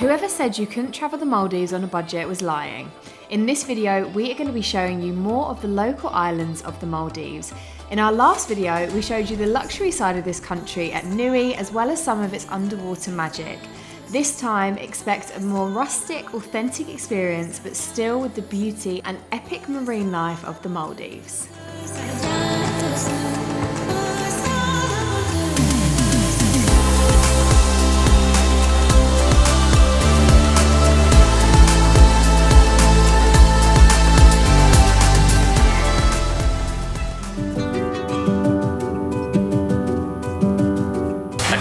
Whoever said you couldn't travel the Maldives on a budget was lying. In this video, we are going to be showing you more of the local islands of the Maldives. In our last video, we showed you the luxury side of this country at Nui, as well as some of its underwater magic. This time, expect a more rustic, authentic experience, but still with the beauty and epic marine life of the Maldives.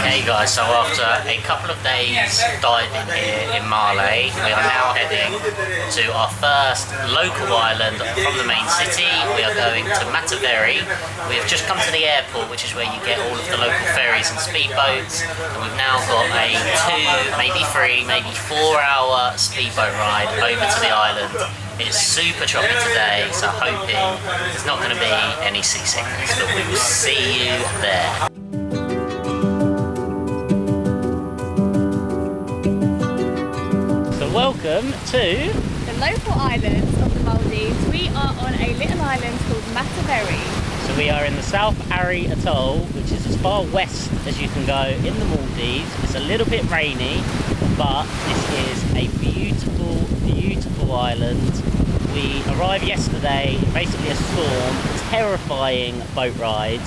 Hey guys, so after a couple of days diving here in Malé, we are now heading to our first local island from the main city. We are going to Mathiveri. We have just come to the airport, which is where you get all of the local ferries and speedboats, and we've now got a 2, maybe 3, maybe 4 hour speedboat ride over to the island. It's super choppy today, so hoping there's not going to be any seasickness, but we will see you there. Welcome to the local islands of the Maldives. We are on a little island called Mathiveri. So we are in the South Ari Atoll, which is as far west as you can go in the Maldives. It's a little bit rainy, but this is a beautiful, beautiful island. We arrived yesterday, basically a storm, terrifying boat ride,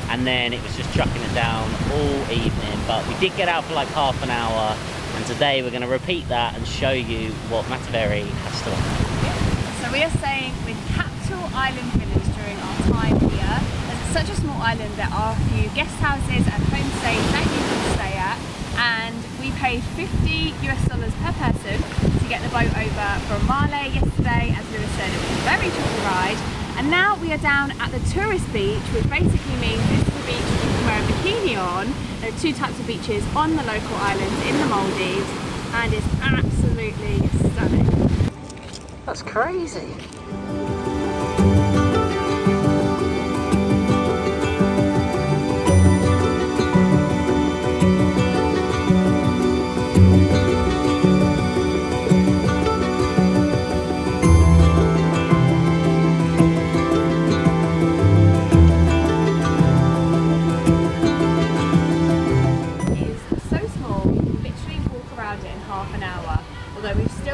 and then it was just chucking it down all evening, but we did get out for like half an hour. And today we're going to repeat that and show you what Mathiveri has to offer. So we are staying with Capital Island Village during our time here. As it's such a small island, there are a few guest houses and homestays that you can stay at. And we paid $50 per person to get the boat over from Malé yesterday. As Lewis said, it was a very choppy ride. And now we are down at the tourist beach, which basically means this is the beach you can wear a bikini on. There are 2 types of beaches on the local islands in the Maldives, and it's absolutely stunning. That's crazy.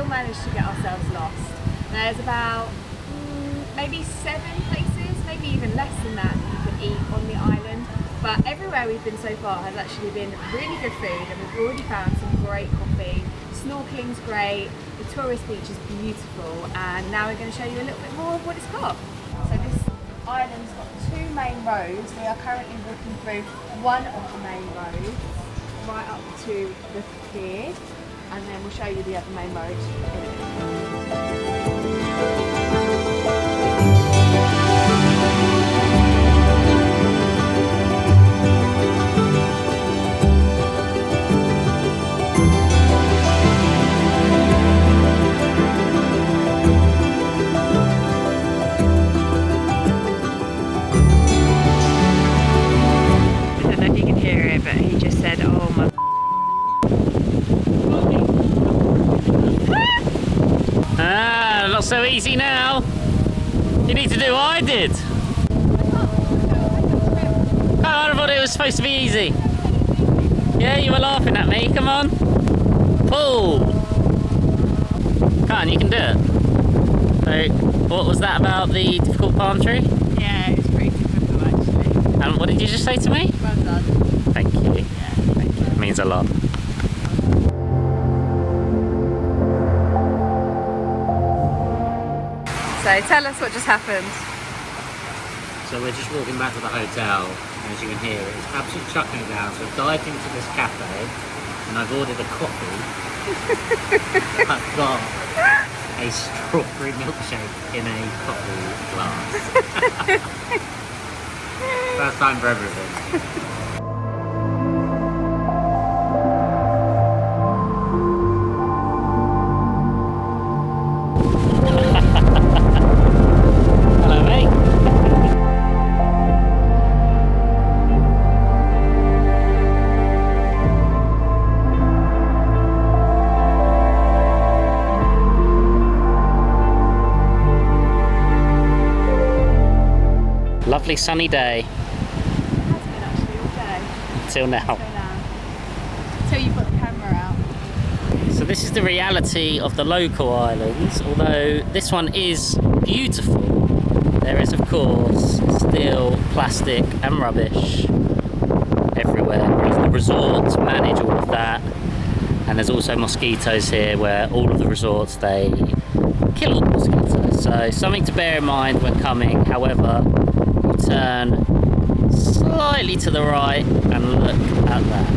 Managed to get ourselves lost. There's about maybe 7 places, maybe even less than that you can eat on the island, but everywhere we've been so far has actually been really good food, and we've already found some great coffee. Snorkeling's great, the tourist beach is beautiful, and now we're going to show you a little bit more of what it's got. So this island's got 2 main roads. We are currently walking through one of the main roads right up to the pier, and then we'll show you the other main road in a minute. I don't know if you can hear it, but he just said, "Oh my." Not so easy now. You need to do what I did. Oh, I thought it was supposed to be easy. Yeah, you were laughing at me. Come on. Pull. Come on, you can do it. So, what was that about the difficult palm tree? Yeah, it's pretty difficult actually. And what did you just say to me? Well done. Thank you. Yeah, thank you. It means a lot. So tell us what just happened. So we're just walking back to the hotel, and as you can hear, it's absolutely chucking it down. So I've dived into this cafe, and I've ordered a coffee. I've got a strawberry milkshake in a coffee glass. First time for everything. lovely sunny day. It has been actually all day. Till now. Till you've got the camera out. So this is the reality of the local islands, although this one is beautiful. There is of course still plastic and rubbish everywhere, whereas the resorts manage all of that. And there's also mosquitoes here, where all of the resorts, they kill all the mosquitoes. So something to bear in mind when coming. However, you turn slightly to the right and look at that.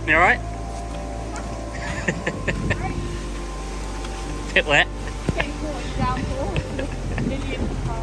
You alright? Bit wet. Getting caught in downpour for the millionth time.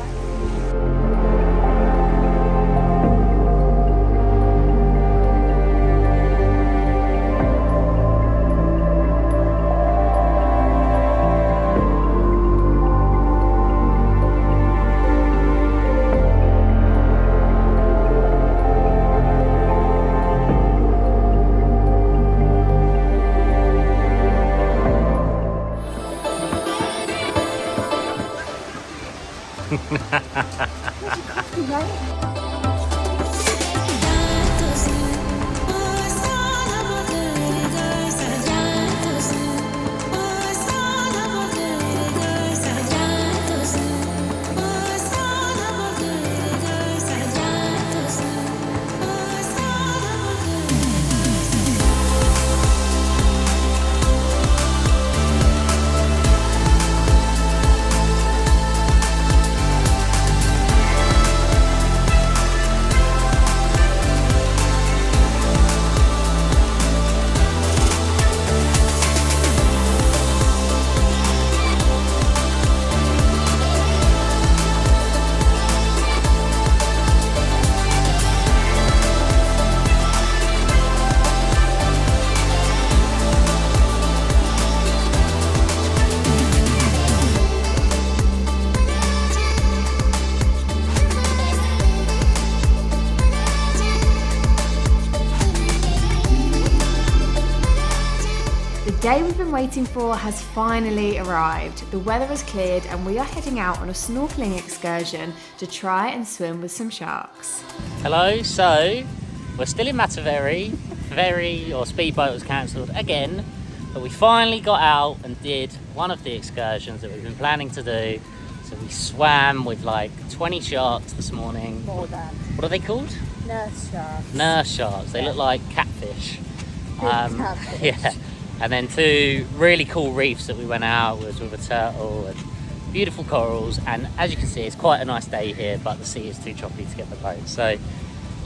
The day we've been waiting for has finally arrived. The weather has cleared and we are heading out on a snorkelling excursion to try and swim with some sharks. Hello, so we're still in Mathiveri. Ferry or speedboat was cancelled again, but we finally got out and did one of the excursions that we've been planning to do. So we swam with like 20 sharks this morning. More than. What are they called? Nurse sharks. Nurse sharks. They look like catfish. Catfish. Yeah. And then 2 really cool reefs that we went out with a turtle and beautiful corals. And as you can see, it's quite a nice day here, but the sea is too choppy to get the boat. So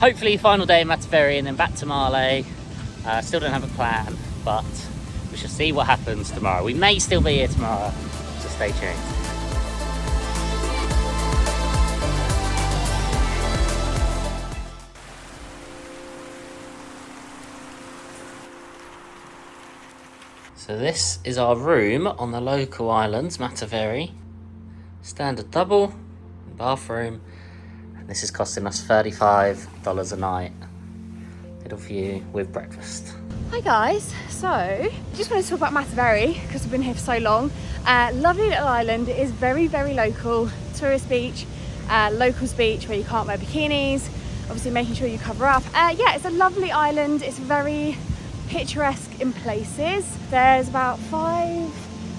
hopefully final day in Mathiveri and then back to Male. Still don't have a plan, but we shall see what happens tomorrow. We may still be here tomorrow, so stay tuned. So this is our room on the local islands, Mathiveri. Standard double, bathroom. And this is costing us $35 a night. Little view with breakfast. Hi guys, so just wanted to talk about Mathiveri because we've been here for so long. Lovely little island. It is very, very local. Tourist beach, locals beach where you can't wear bikinis. Obviously making sure you cover up. Yeah, it's a lovely island. It's very picturesque in places. There's about 5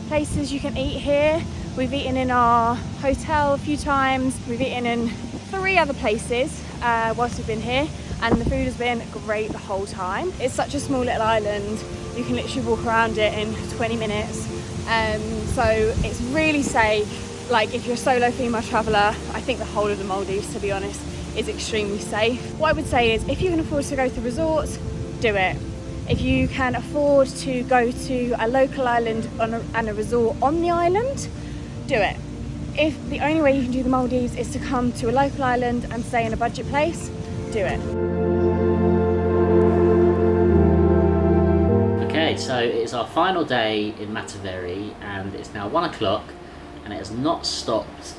places you can eat here. We've eaten in our hotel a few times. We've eaten in 3 other places whilst we've been here, and the food has been great the whole time. It's such a small little island. You can literally walk around it in 20 minutes. So it's really safe. Like if you're a solo female traveller, I think the whole of the Maldives, to be honest, is extremely safe. What I would say is if you can afford to go to resorts, do it. If you can afford to go to a local island and a resort on the island, do it. If the only way you can do the Maldives is to come to a local island and stay in a budget place, do it. Okay, so it's our final day in Mathiveri and it's now 1 o'clock and it has not stopped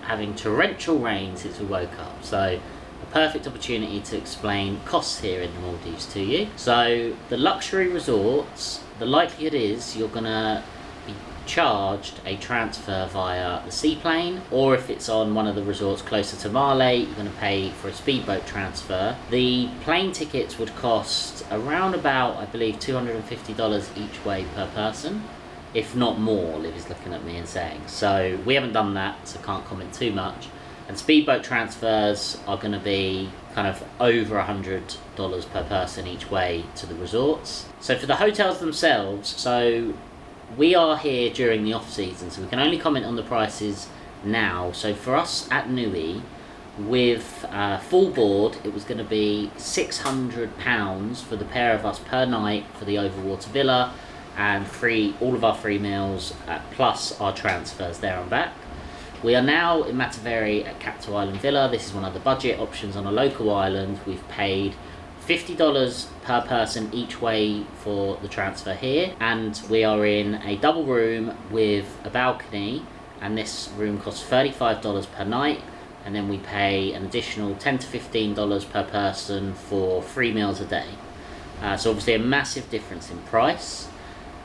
having torrential rain since we woke up. So a perfect opportunity to explain costs here in the Maldives to you. So the luxury resorts, the likelihood is you're gonna be charged a transfer via the seaplane, or if it's on one of the resorts closer to Male, you're going to pay for a speedboat transfer. The plane tickets would cost around about, I believe, $250 each way per person, if not more. Liv is looking at me and saying. So we haven't done that, so can't comment too much. And speedboat transfers are going to be kind of over $100 per person each way to the resorts. So for the hotels themselves, so we are here during the off season, so we can only comment on the prices now. So for us at Nui, with full board, it was going to be £600 for the pair of us per night for the overwater villa, and all of our free meals, plus our transfers there and back. We are now in Mathiveri at Capital Island Villa. This is one of the budget options on a local island. We've paid $50 per person each way for the transfer here, and we are in a double room with a balcony, and this room costs $35 per night, and then we pay an additional $10 to $15 per person for 3 meals a day. So obviously a massive difference in price.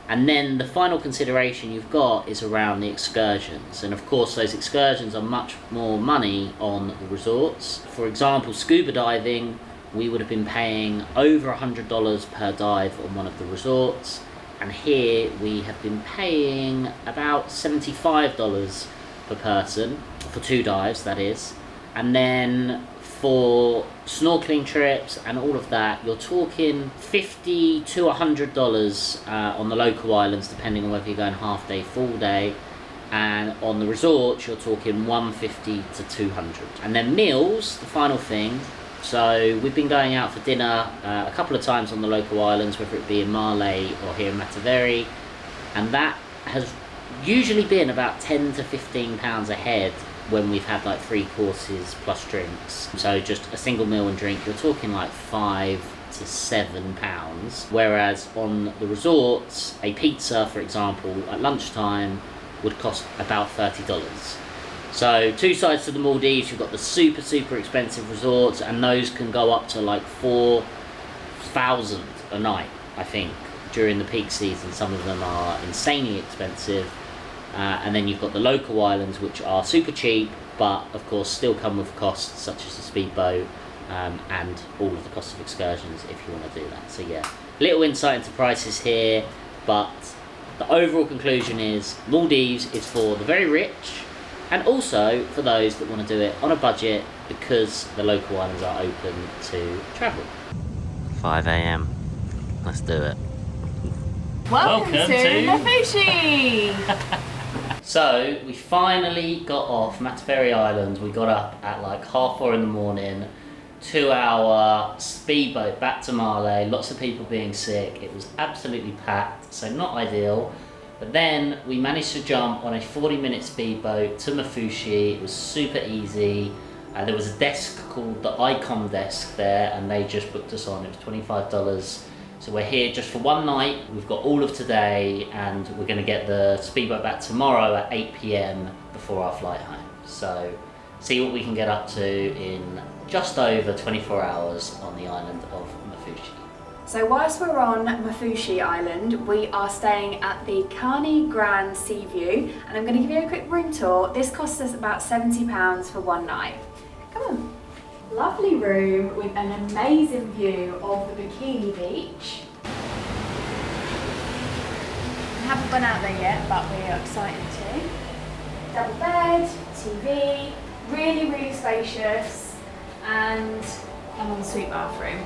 And then the final consideration you've got is around the excursions, and of course those excursions are much more money on the resorts. For example, scuba diving, we would have been paying over $100 per dive on one of the resorts, and here we have been paying about $75 per person for 2 dives, that is. And then for snorkeling trips and all of that, you're talking $50 to $100 on the local islands, depending on whether you're going half day, full day. And on the resorts, you're talking $150 to $200. And then meals, the final thing. So we've been going out for dinner a couple of times on the local islands, whether it be in Male or here in Mathiveri, and that has usually been about £10 to £15 a head when we've had like 3 courses plus drinks. So just a single meal and drink, you're talking like £5 to £7. Whereas on the resorts, a pizza, for example, at lunchtime would cost about $30. So 2 sides to the Maldives. You've got the super expensive resorts, and those can go up to like 4,000 a night, I think, during the peak season. Some of them are insanely expensive. And then you've got the local islands, which are super cheap, but of course still come with costs such as the speedboat and all of the costs of excursions if you want to do that. So yeah, little insight into prices here, but the overall conclusion is Maldives is for the very rich, and also for those that want to do it on a budget, because the local islands are open to travel. 5 AM. Let's do it. Welcome to Maafushi! So we finally got off Mathiveri Island. We got up at like 4:30 in the morning. 2-hour speedboat back to Male. Lots of people being sick. It was absolutely packed, so not ideal. But then we managed to jump on a 40-minute speedboat to Maafushi. It was super easy. There was a desk called the Icon desk there, and they just booked us on. It was $25. So we're here just for one night. We've got all of today, and we're going to get the speedboat back tomorrow at 8 PM before our flight home. So see what we can get up to in just over 24 hours on the island of Maafushi. So whilst we're on Maafushi Island, we are staying at the Carney Grand Sea View, and I'm going to give you a quick room tour. This cost us about £70 for one night. Come on. Lovely room with an amazing view of the Bikini Beach. We haven't gone out there yet, but we are excited to. Double bed, TV, really spacious, and an ensuite bathroom.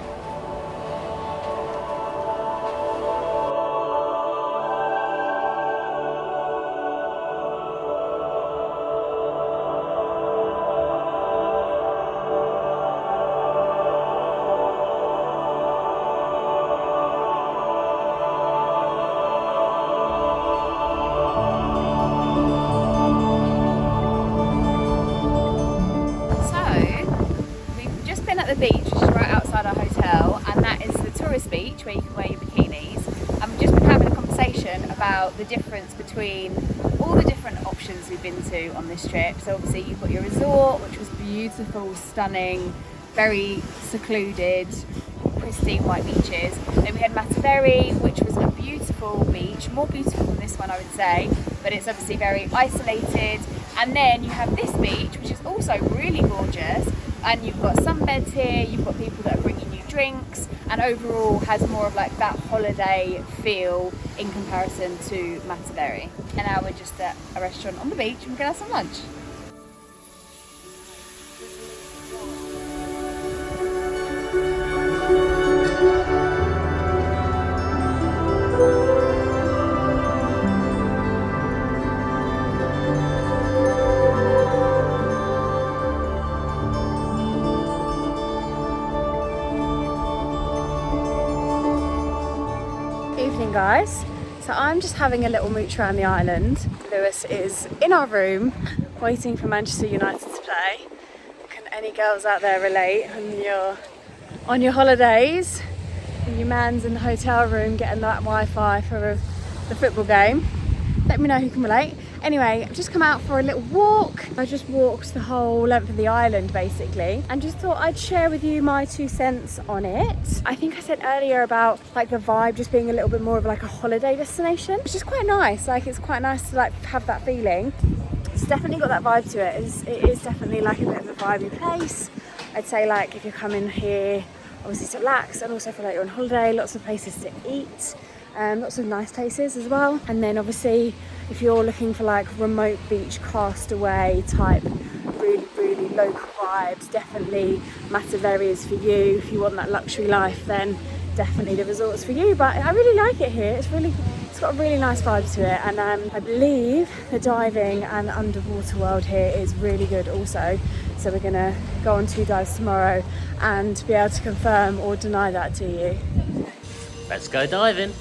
The beach, which is right outside our hotel, and that is the tourist beach where you can wear your bikinis. And we've just been having a conversation about the difference between all the different options we've been to on this trip. So obviously you've got your resort, which was beautiful, stunning, very secluded, pristine white beaches. Then we had Mathiveri, which was a beautiful beach, more beautiful than this one I would say, but it's obviously very isolated. And then you have this beach, which is also really gorgeous, and you've got sunbeds here, you've got people that are bringing you drinks, and overall has more of like that holiday feel in comparison to Mathiveri. And now we're just at a restaurant on the beach and we're gonna have some lunch. Evening guys, so I'm just having a little mooch around the island. Lewis is in our room waiting for Manchester United to play. Can any girls out there relate on your holidays and your man's in the hotel room getting that Wi-Fi for the football game? Let me know who can relate. Anyway, I've just come out for a little walk. I just walked the whole length of the island basically and just thought I'd share with you my 2 cents on it. I think I said earlier about like the vibe just being a little bit more of like a holiday destination. It's just quite nice, like it's quite nice to like have that feeling. It's definitely got that vibe to it. It is definitely like a bit of a vibey place. I'd say like if you're coming here obviously to relax and also feel like you're on holiday, lots of places to eat. Lots of nice places as well. And then obviously if you're looking for like remote beach castaway type really local vibes, definitely Mathiveri is for you. If you want that luxury life, then definitely the resort's for you. But I really like it here. It's got a really nice vibe to it, and I believe the diving and underwater world here is really good also. So we're gonna go on 2 dives tomorrow and be able to confirm or deny that to you. Let's go diving.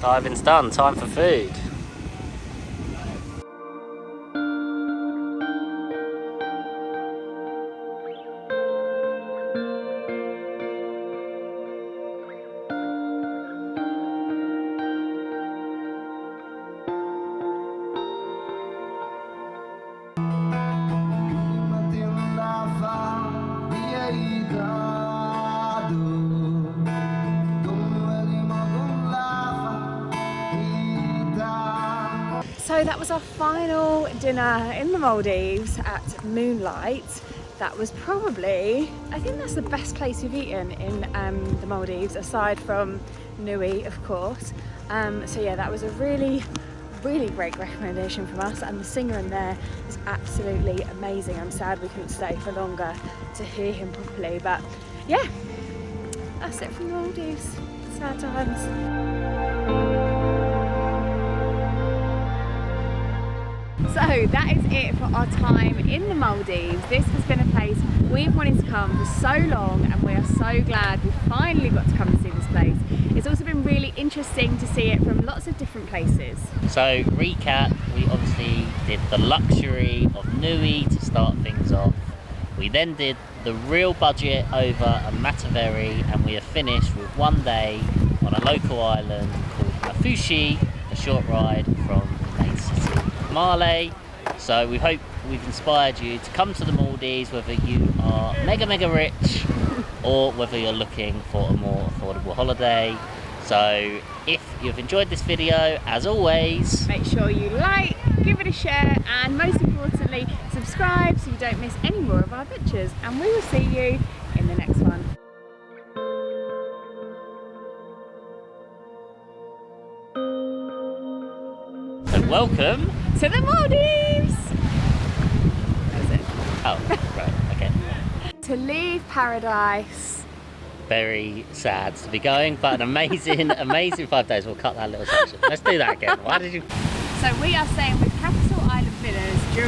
Diving's done, time for food. So that was our final dinner in the Maldives at Moonlight. That was probably, I think that's the best place we've eaten in the Maldives, aside from Nui, of course. So yeah, that was a really great recommendation from us, and the singer in there is absolutely amazing. I'm sad we couldn't stay for longer to hear him properly, but yeah, that's it from the Maldives. Sad times. So that is it for our time in the Maldives. This has been a place we've wanted to come for so long, and we are so glad we finally got to come and see this place. It's also been really interesting to see it from lots of different places. So recap, we obviously did the luxury of Nui to start things off. We then did the real budget over at Mathiveri, and we have finished with 1 day on a local island called Maafushi, a short ride from the main city, Malé. So we hope we've inspired you to come to the Maldives, whether you are mega rich or whether you're looking for a more affordable holiday. So if you've enjoyed this video, as always, make sure you like, give it a share, and most importantly, subscribe so you don't miss any more of our adventures. And we will see you in the next one. So welcome to the Maldives! That was it. Oh, right, okay. To leave paradise. Very sad to be going, but an amazing 5 days. We'll cut that little section. Let's do that again. Why did you... So we are staying with